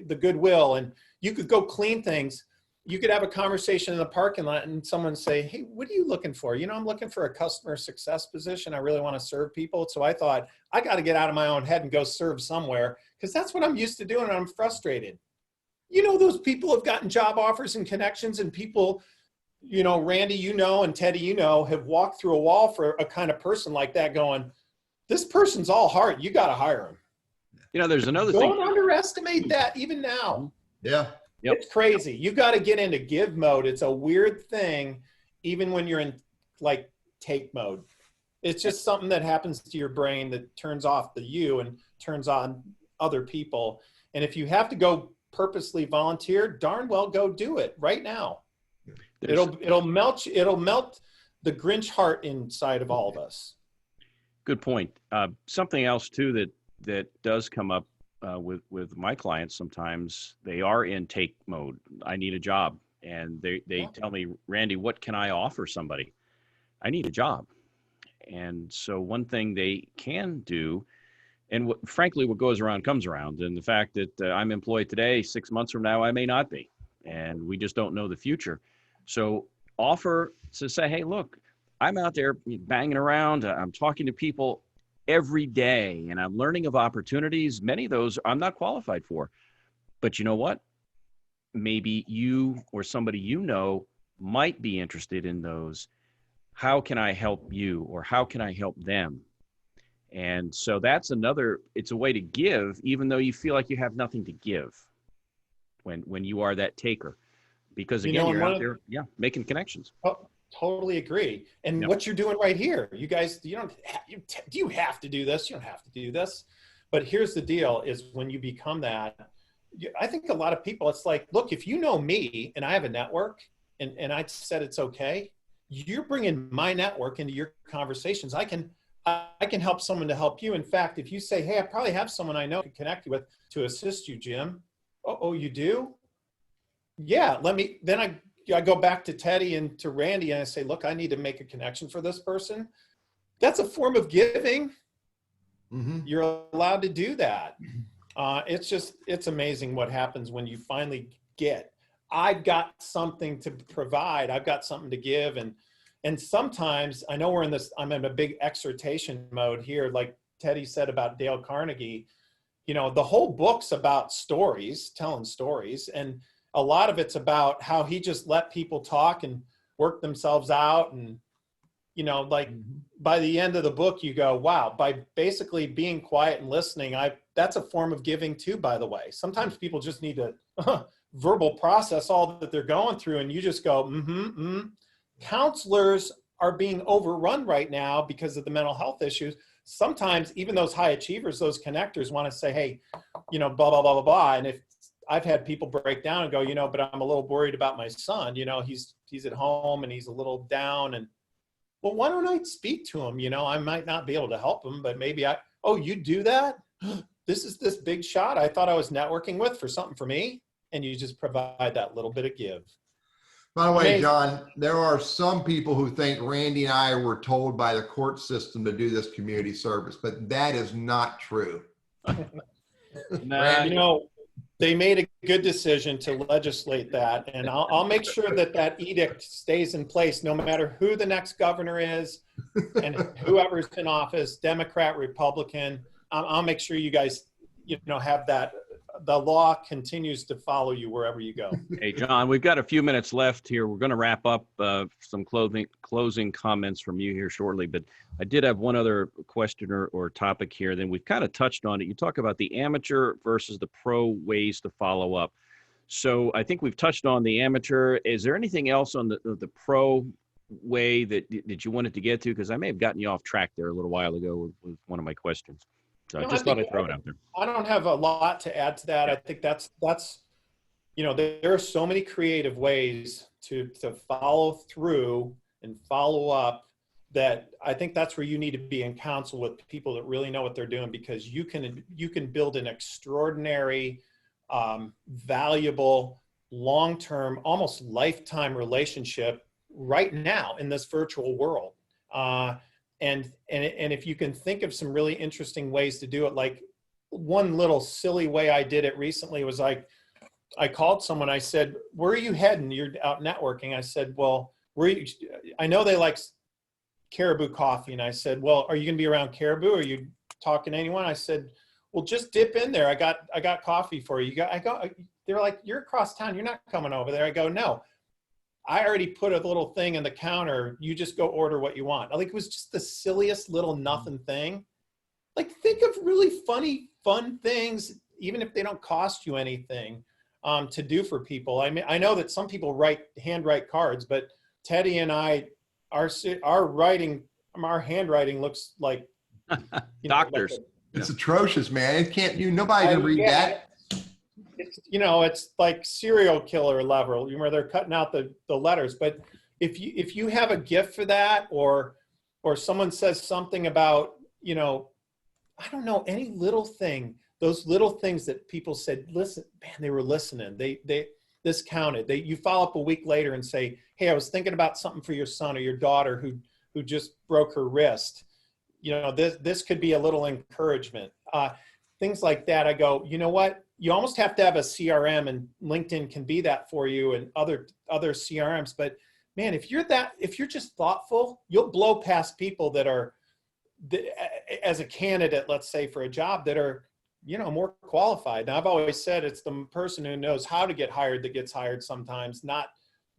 the Goodwill, and you could go clean things. You could have a conversation in the parking lot and someone say, hey, what are you looking for? I'm looking for a customer success position. I really want to serve people. So I thought, I got to get out of my own head and go serve somewhere, because that's what I'm used to doing, and I'm frustrated. Those people have gotten job offers and connections, and people, Randy, and Teddy, have walked through a wall for a kind of person like that, going, this person's all heart. You got to hire him. There's another thing. Don't underestimate that even now. Yeah. Yep. It's crazy. You got to get into give mode. It's a weird thing, even when you're in like take mode. It's just something that happens to your brain that turns off the you and turns on other people. And if you have to go purposely volunteer, darn well go do it right now. It'll melt the Grinch heart inside of all of us. Good point. Something else too that does come up with my clients. Sometimes they are in take mode. I need a job, and they tell me, Randy, what can I offer somebody? I need a job. And so one thing they can do, and frankly, what goes around comes around. And the fact that I'm employed today, 6 months from now, I may not be, and we just don't know the future. So offer to say, hey, look, I'm out there banging around. I'm talking to people every day, and I'm learning of opportunities. Many of those I'm not qualified for. But you know what? maybe you or somebody you know might be interested in those. How can I help you, or how can I help them? And so that's another, it's a way to give, even though you feel like you have nothing to give when you are that taker. Because again, and you're one out of there, yeah, making connections. Oh, totally agree. And Yep. what you're doing right here, you guys, do you have to do this? You don't have to do this. But here's the deal is when you become that, I think a lot of people, it's like, look, if you know me and I have a network and I said it's okay, you're bringing my network into your conversations. I can help someone to help you. In fact, if you say, hey, I probably have someone I know to connect you with to assist you, Jim. Oh, you do? Yeah, then I go back to Teddy and to Randy and I say, look, I need to make a connection for this person. That's a form of giving. Mm-hmm. You're allowed to do that. It's amazing what happens when you finally get, I've got something to provide. I've got something to give. And sometimes I know I'm in a big exhortation mode here. Like Teddy said about Dale Carnegie, the whole book's about stories, telling stories. And a lot of it's about how he just let people talk and work themselves out. And, by the end of the book, you go, wow, by basically being quiet and listening, that's a form of giving too, by the way. Sometimes people just need to verbal process all that they're going through. And you just go, Counselors are being overrun right now because of the mental health issues. Sometimes even those high achievers, those connectors want to say, hey, blah, blah, blah, blah, blah. And if I've had people break down and go, but I'm a little worried about my son, he's at home and he's a little down, and well, why don't I speak to him? I might not be able to help him, but maybe you do that? This is this big shot I thought I was networking with for something for me. And you just provide that little bit of give. By the way, John, there are some people who think Randy and I were told by the court system to do this community service, but that is not true. Nah, they made a good decision to legislate that, and I'll make sure that edict stays in place no matter who the next governor is and whoever's in office, Democrat, Republican. I'll make sure you guys, have that. The law continues to follow you wherever you go. Hey, John, we've got a few minutes left here. We're going to wrap up some closing comments from you here shortly, but I did have one other question or topic here. Then we've kind of touched on it. You talk about the amateur versus the pro ways to follow up. So I think we've touched on the amateur. Is there anything else on the pro way that you wanted to get to? Because I may have gotten you off track there a little while ago with one of my questions. So I just thought I'd throw it out there. I don't have a lot to add to that. I think that's there are so many creative ways to follow through and follow up that I think that's where you need to be in counsel with people that really know what they're doing, because you can build an extraordinary, valuable, long-term, almost lifetime relationship right now in this virtual world. And if you can think of some really interesting ways to do it, like one little silly way I did it recently was I called someone. I said, where are you heading? You're out networking. I said, well, I know they like Caribou coffee. And I said, well, are you going to be around Caribou? Are you talking to anyone? I said, well, just dip in there. I got coffee for you. They're like, you're across town. You're not coming over there. I go, no. I already put a little thing in the counter. You just go order what you want. Like, it was just the silliest little nothing thing. Like, think of really fun things, even if they don't cost you anything, to do for people. I mean, I know that some people handwrite cards, but Teddy and I, our handwriting looks like Doctors. It's atrocious, man. Nobody can read that. It's like serial killer level where they're cutting out the letters. But if you have a gift for that, or someone says something about, I don't know, any little thing, those little things that people said, listen, man, they were listening. This counted. You follow up a week later and say, hey, I was thinking about something for your son or your daughter who just broke her wrist. This could be a little encouragement. Things like that. I go, you know what? You almost have to have a CRM, and LinkedIn can be that for you, and other CRMs. But man, if you're just thoughtful, you'll blow past people that are, as a candidate, let's say for a job, that are more qualified. Now, I've always said it's the person who knows how to get hired that gets hired sometimes, not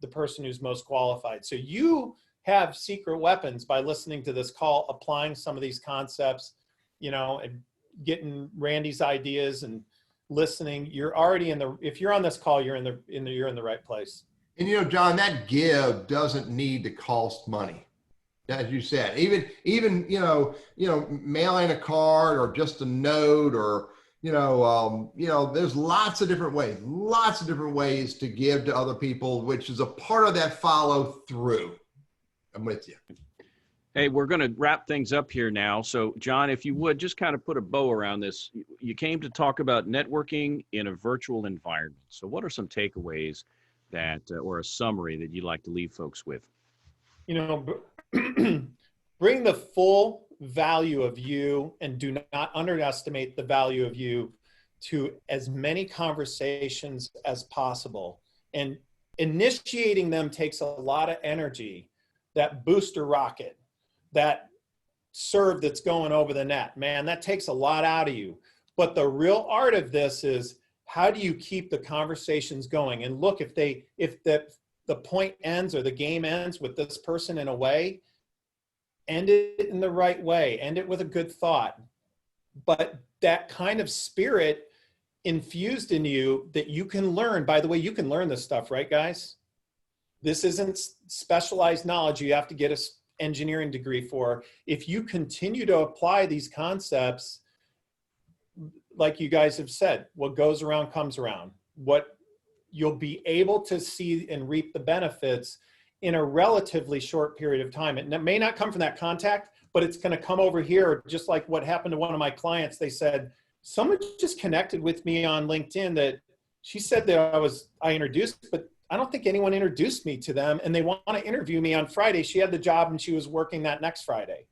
the person who's most qualified. So you have secret weapons by listening to this call, applying some of these concepts, and getting Randy's ideas and listening. You're already if you're on this call, you're in the right place. And John, that give doesn't need to cost money. As you said, even mailing a card or just a note, or there's lots of different ways to give to other people, which is a part of that follow through. I'm with you. Hey, we're going to wrap things up here now. So, John, if you would just kind of put a bow around this. You came to talk about networking in a virtual environment. So what are some takeaways that, or a summary that you'd like to leave folks with? Bring the full value of you, and do not underestimate the value of you, to as many conversations as possible. And initiating them takes a lot of energy. That booster rocket, that serve that's going over the net, man, that takes a lot out of you. But the real art of this is, how do you keep the conversations going? And look, if the point ends, or the game ends with this person in a way, end it in the right way, end it with a good thought. But that kind of spirit infused in you that you can learn. By the way, you can learn this stuff, right, guys? This isn't specialized knowledge you have to get an engineering degree for. If you continue to apply these concepts, like you guys have said, what goes around comes around. What you'll be able to see and reap the benefits in a relatively short period of time. It may not come from that contact, but it's going to come over here, just like what happened to one of my clients. They said, someone just connected with me on LinkedIn that she said that I introduced, but I don't think anyone introduced me to them, and they want to interview me on Friday. She had the job and she was working that next Friday.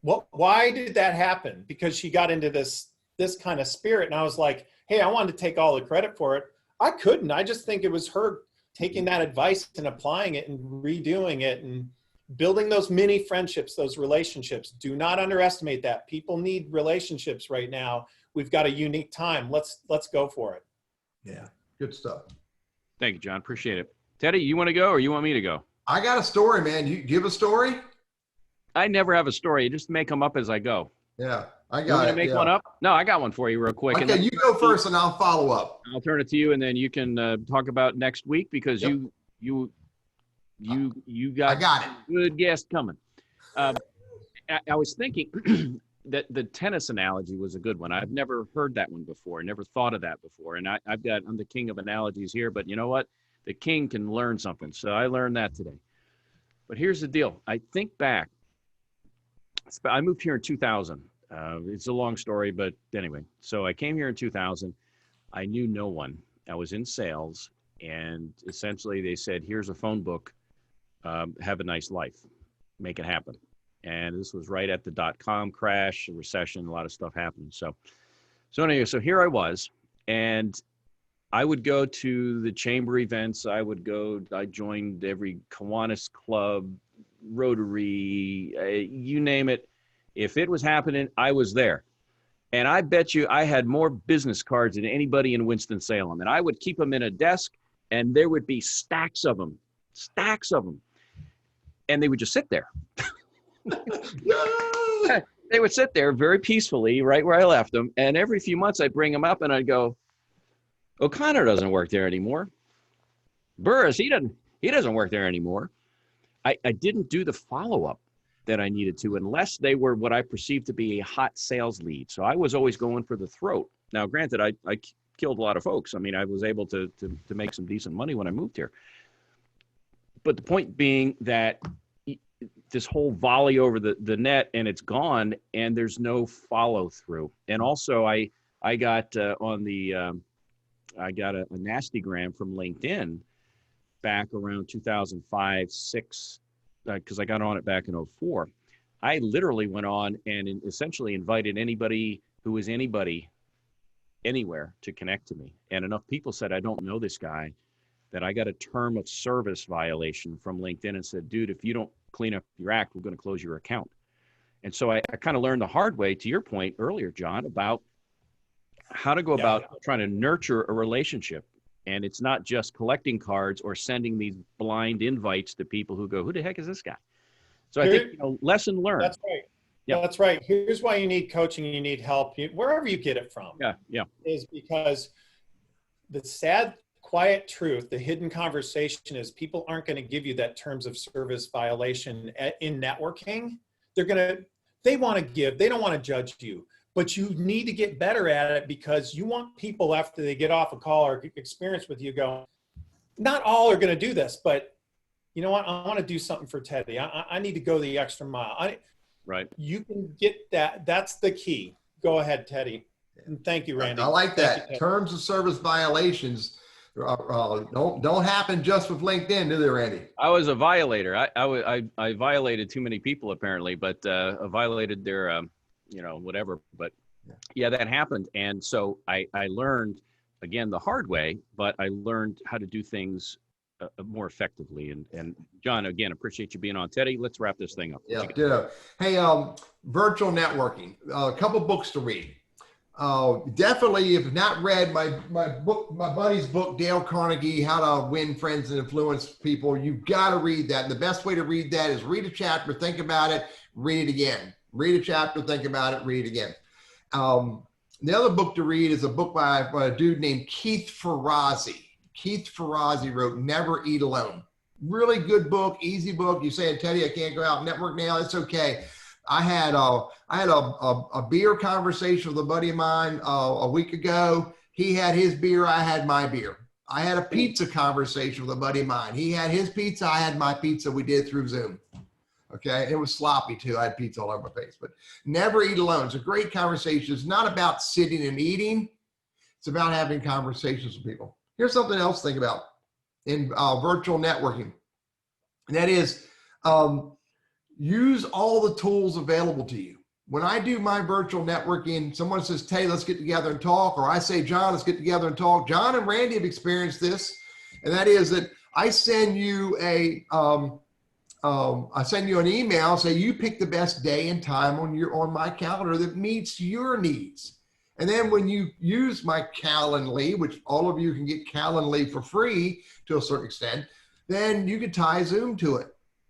Why did that happen? Because she got into this kind of spirit. And I was like, hey, I wanted to take all the credit for it. I couldn't. I just think it was her taking that advice and applying it and redoing it and building those mini friendships, those relationships. Do not underestimate that. People need relationships right now. We've got a unique time. Let's go for it. Yeah, good stuff. Thank you, John. Appreciate it. Teddy, you want to go, or you want me to go? I got a story, man. You give a story? I never have a story. I just make them up as I go. Yeah, I got it. You want to make one up? No, I got one for you real quick. Okay, you go first and I'll follow up. I'll turn it to you, and then you can talk about next week, because you got a good guest coming. I was thinking that the tennis analogy was a good one. I've never heard that one before. Never thought of that before. And I'm the king of analogies here, but you know what? The king can learn something. So I learned that today. But here's the deal. I think back. I moved here in 2000. It's a long story, but anyway. So I came here in 2000. I knew no one. I was in sales, and essentially they said, here's a phone book. Have a nice life. Make it happen. And this was right at the .com crash, recession, a lot of stuff happened. So anyway, so here I was, and I would go to the chamber events. I joined every Kiwanis Club, Rotary, you name it. If it was happening, I was there. And I bet you I had more business cards than anybody in Winston-Salem. And I would keep them in a desk, and there would be stacks of them. And they would just sit there. They would sit there very peacefully right where I left them. And every few months I'd bring them up and I'd go, O'Connor doesn't work there anymore. Burriss, he doesn't work there anymore. I didn't do the follow-up that I needed to, unless they were what I perceived to be a hot sales lead. So I was always going for the throat. Now, granted, I killed a lot of folks. I mean, I was able to make some decent money when I moved here. But the point being that this whole volley over the net, and it's gone, and there's no follow through. And also I got I got a nastygram from LinkedIn back around 2005, 6, because I got on it back in 2004. I literally went on and essentially invited anybody who was anybody anywhere to connect to me. And enough people said, I don't know this guy, that I got a term of service violation from LinkedIn and said, dude, if you don't clean up your act, we're going to close your account. And so I kind of learned the hard way, to your point earlier, John, about how to go Yeah. about trying to nurture a relationship. And it's not just collecting cards or sending these blind invites to people who go, who the heck is this guy? So I think, lesson learned. That's right. Yeah. That's right. Here's why you need coaching, you need help, wherever you get it from. Yeah. Is because the sad, quiet truth, the hidden conversation is people aren't going to give you that terms of service violation in networking. They want to give, they don't want to judge you, but you need to get better at it, because you want people after they get off a call or experience with you go, not all are going to do this, but you know what? I want to do something for Teddy. I need to go the extra mile. Right. You can get that. That's the key. Go ahead, Teddy. And thank you, Randy. I like that. You, terms of service violations don't happen just with LinkedIn, do they, Randy? I was a violator. I violated too many people apparently, but I violated their, whatever. But yeah, that happened. And so I learned, again, the hard way, but I learned how to do things more effectively. And John, again, appreciate you being on. Teddy, let's wrap this thing up. Yeah, ditto. Hey, virtual networking, a couple books to read. Definitely, if not read my buddy's book, Dale Carnegie, How to Win Friends and Influence People, you've got to read that. And the best way to read that is read a chapter, think about it, read it again. Read a chapter, think about it, read it again. The other book to read is a book by a dude named Keith Ferrazzi. Keith Ferrazzi wrote Never Eat Alone. Really good book, easy book. You saying, Teddy, I can't go out and network now. It's okay. I had a beer conversation with a buddy of mine a week ago. He had his beer, I had my beer. I had a pizza conversation with a buddy of mine. He had his pizza, I had my pizza. We did it through Zoom. Okay, it was sloppy too. I had pizza all over my face. But Never Eat Alone. It's a great conversation. It's not about sitting and eating. It's about having conversations with people. Here's something else to think about in virtual networking. And that is, use all the tools available to you. When I do my virtual networking, someone says, Tay, let's get together and talk. Or I say, John, let's get together and talk. John and Randy have experienced this. And that is that I send you an email, say you pick the best day and time on my calendar that meets your needs. And then when you use my Calendly, which all of you can get Calendly for free to a certain extent, then you can tie Zoom to it.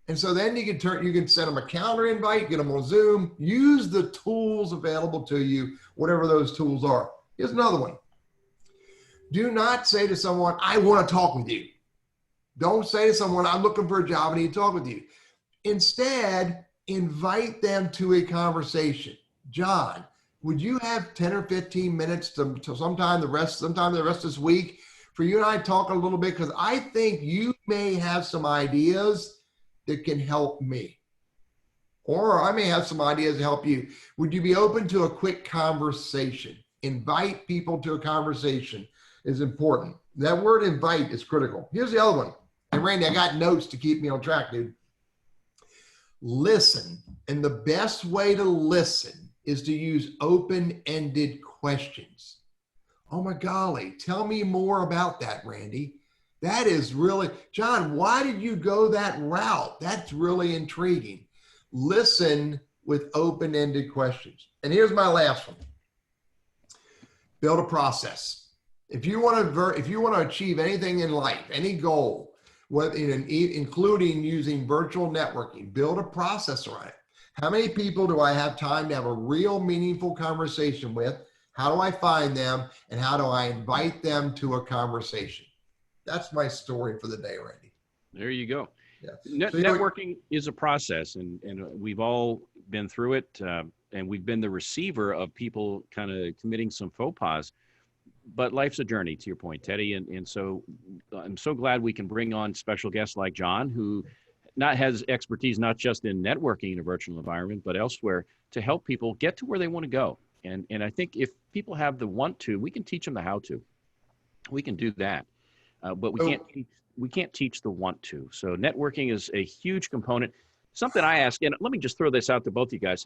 And so then you can send them a calendar invite, get them on Zoom, use the tools available to you, whatever those tools are. Here's another one. Do not say to someone, I want to talk with you. Don't say to someone, I'm looking for a job, I need to talk with you. Instead, invite them to a conversation. John, would you have 10 or 15 minutes to sometime the rest of this week for you and I to talk a little bit? Because I think you may have some ideas that can help me. Or I may have some ideas to help you. Would you be open to a quick conversation? Invite people to a conversation is important. That word invite is critical. Here's the other one. And Randy, I got notes to keep me on track, dude. Listen. And the best way to listen is to use open-ended questions. Oh my golly, tell me more about that, Randy. That is really, John, why did you go that route? That's really intriguing. Listen with open-ended questions. And here's my last one. Build a process. If you want to achieve anything in life, any goal, including using virtual networking, build a process around it. How many people do I have time to have a real meaningful conversation with? How do I find them? And how do I invite them to a conversation? That's my story for the day, Randy. There you go. Yeah. Networking is a process, and we've all been through it, and we've been the receiver of people kind of committing some faux pas. But life's a journey, to your point, Teddy. And so I'm so glad we can bring on special guests like John, who has expertise not just in networking in a virtual environment, but elsewhere, to help people get to where they want to go. And I think if people have the want to, we can teach them the how to. We can do that. But we can't teach the want to. So networking is a huge component. Something I ask, and let me just throw this out to both of you guys.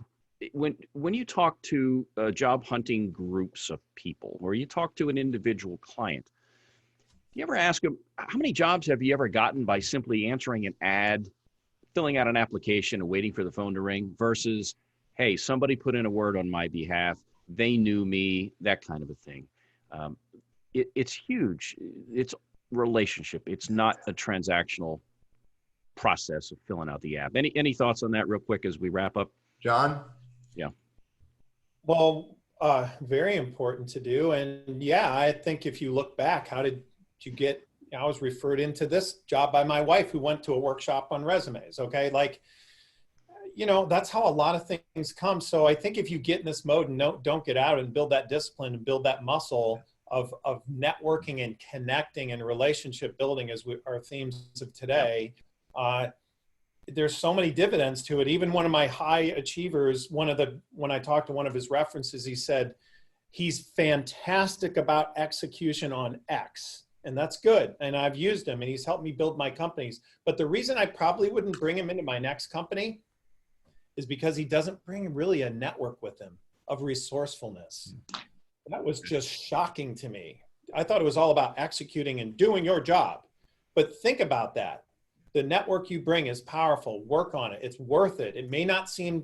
When you talk to job hunting groups of people, or you talk to an individual client, do you ever ask them, how many jobs have you ever gotten by simply answering an ad, filling out an application and waiting for the phone to ring versus, hey, somebody put in a word on my behalf. they knew me, that kind of a thing. It's huge. It's relationship. It's not a transactional process of filling out the app. Any thoughts on that real quick as we wrap up? John? Yeah. Well, very important to do. And yeah, I think if you look back, how did you get, I was referred into this job by my wife who went to a workshop on resumes. Okay. Like, you know, that's how a lot of things come. So I think if you get in this mode and don't get out and build that discipline and build that muscle of networking and connecting and relationship building as our themes of today, there's so many dividends to it. Even one of my high achievers, when I talked to one of his references, he said, he's fantastic about execution on X. And that's good. And I've used him and he's helped me build my companies. But the reason I probably wouldn't bring him into my next company is because he doesn't bring really a network with him of resourcefulness. That was just shocking to me. I thought it was all about executing and doing your job. But think about that. The network you bring is powerful. Work on it. It's worth it. It may not seem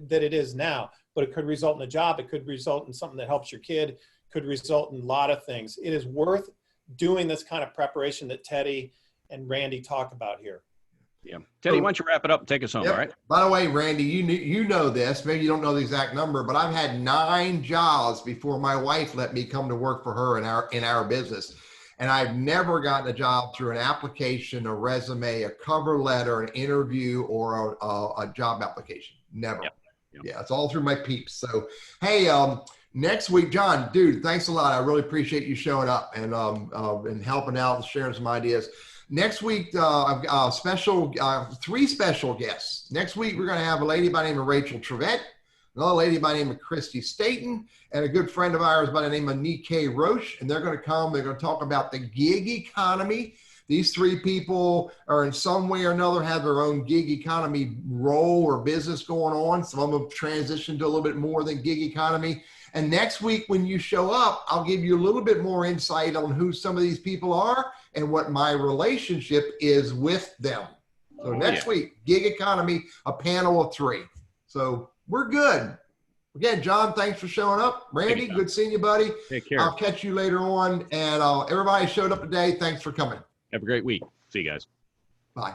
that it is now, but it could result in a job. It could result in something that helps your kid. Could result in a lot of things. It is worth doing this kind of preparation that Teddy and Randy talk about here. Yeah. Teddy, why don't you wrap it up and take us home, all right? By the way, Randy, you know this. Maybe you don't know the exact number, but I've had 9 jobs before my wife let me come to work for her in our business. And I've never gotten a job through an application, a resume, a cover letter, an interview, or a job application. Never. Yep. Yeah, it's all through my peeps. So, hey, next week, John, dude, thanks a lot. I really appreciate you showing up and helping out and sharing some ideas. Next week, I've got 3 special guests. Next week, we're going to have a lady by the name of Rachel Trevette, another lady by the name of Christy Staten, and a good friend of ours by the name of Nikkei Roche. And they're going to come. They're going to talk about the gig economy. These 3 people are in some way or another have their own gig economy role or business going on. Some of them have transitioned to a little bit more than gig economy. And next week, when you show up, I'll give you a little bit more insight on who some of these people are and what my relationship is with them. So next week, gig economy, a panel of 3. So we're good. Again, John, thanks for showing up. Randy, good seeing you, buddy. Take care. I'll catch you later on. And everybody showed up today. Thanks for coming. Have a great week. See you guys. Bye.